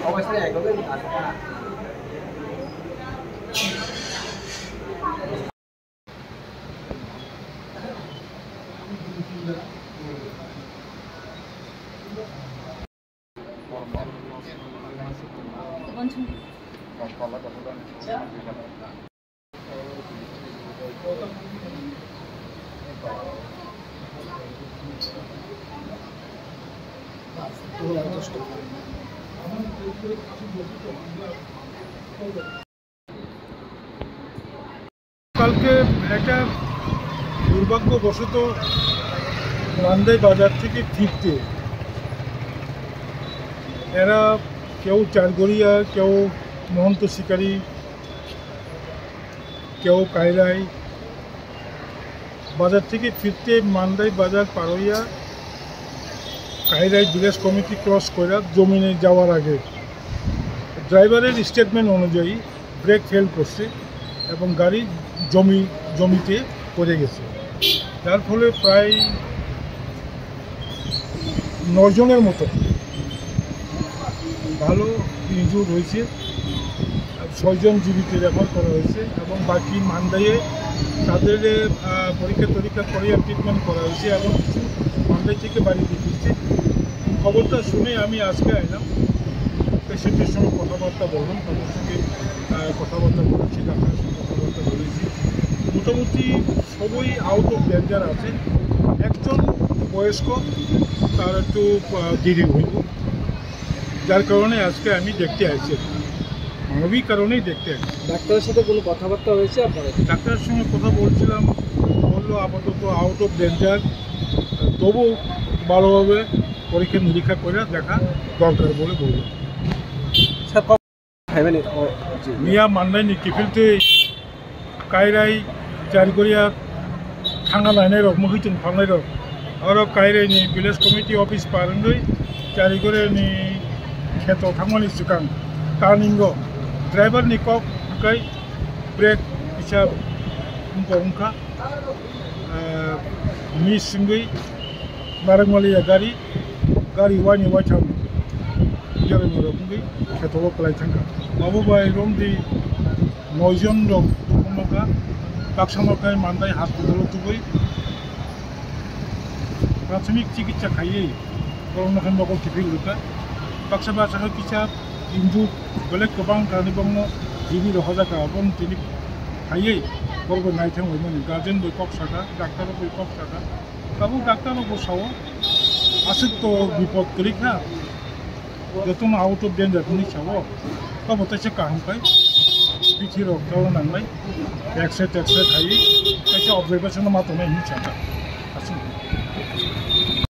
অবশ্যই একদম কালকে একটা দুর্ভাগ্যবশত মান্দাই বাজার থেকে ফিরতে এরা কেউ চারগড়িয়া, কেউ মহন্ত শিকারী, কেউ কায়রাই বাজার থেকে ফিরতে মান্দাই বাজার পার হইয়া কায়রাই ভিলেজ কমিটি ক্রস করে জমিনে যাওয়ার আগে ড্রাইভারের স্টেটমেন্ট অনুযায়ী ব্রেক ফেল করছে এবং গাড়ি জমিতে পড়ে গেছে, যার ফলে প্রায় 9 জনের মতো ভালো ইনজুর হয়েছে, 6 জন জীবিত রেফার করা হয়েছে এবং বাকি মান্দাইয়ে তাদের পরীক্ষা করিয়ে ট্রিটমেন্ট করা হয়েছে এবং কিছু মান্দাই থেকে বাড়িতে ফিরছে। খবরটা শুনে আমি আজকে এলাম, পেশেন্টের সঙ্গে কথাবার্তা বললাম, তাদের সঙ্গে কথাবার্তা বলেছি, ডাক্তারের সঙ্গে কথাবার্তা বলেছি। মোটামুটি সবই আউট অফ ডেঞ্জার আছে। একজন বয়স্ক, তার একটু দেরি হইব, যার কারণে আজকে আমি দেখতে আসছি, মানবিক কারণেই দেখতে আসছি। ডাক্তারের সাথে কোনো কথাবার্তা হয়েছে আপনাদের? ডাক্তারের সঙ্গে কথা বলছিলাম, বললো আপাতত আউট অফ ডেঞ্জার, তবু ভালোভাবে পরীক্ষা নিরীক্ষা করে দেখা দরকার বলে বলল। মিয়া মান্দাইনি কিফিলতে কায়রাই চারগড়িয়া थांगा लायनाय रक मोहितुन फांनाय रक आरो कायरायनि विलेज कमिटी ऑफिस पारंगै चारिगोरेनि खेतो थांमानि सिगां टार्निंग ड्राइवरनि कक हुकाय ब्रेक हिसाब उनखा मिस सिंगै नारंगमालिया गारि वानि वाइथाम जेरै रकंगै खेतो पलाय थांगा माबुबाय रमदि 9 जन दं दुखुमका बाक्सामरखाय मान्दाय हास्पिटाल तुबै प्राथमिक चिकित्सा खायै करना खंडखौ टिफिलुका बाक्सा बासाखौ किसा इन्जु बेलेग गोबां गानिबांनो जिबि रखजाका बन तिनि खायै गरबो नायथां होइमोन गार्जेन बय कक साका डाक्टर बय कक साका काबु डाक्टर बसाव आसुत विपद करिखा जतन आउट अफ डेंजर नि साव काबु तसे काहंखाय बिथि रक जाव नांनाय एक्सरे खायै तसे ऑब्जर्वेशन मातोनाय नि साका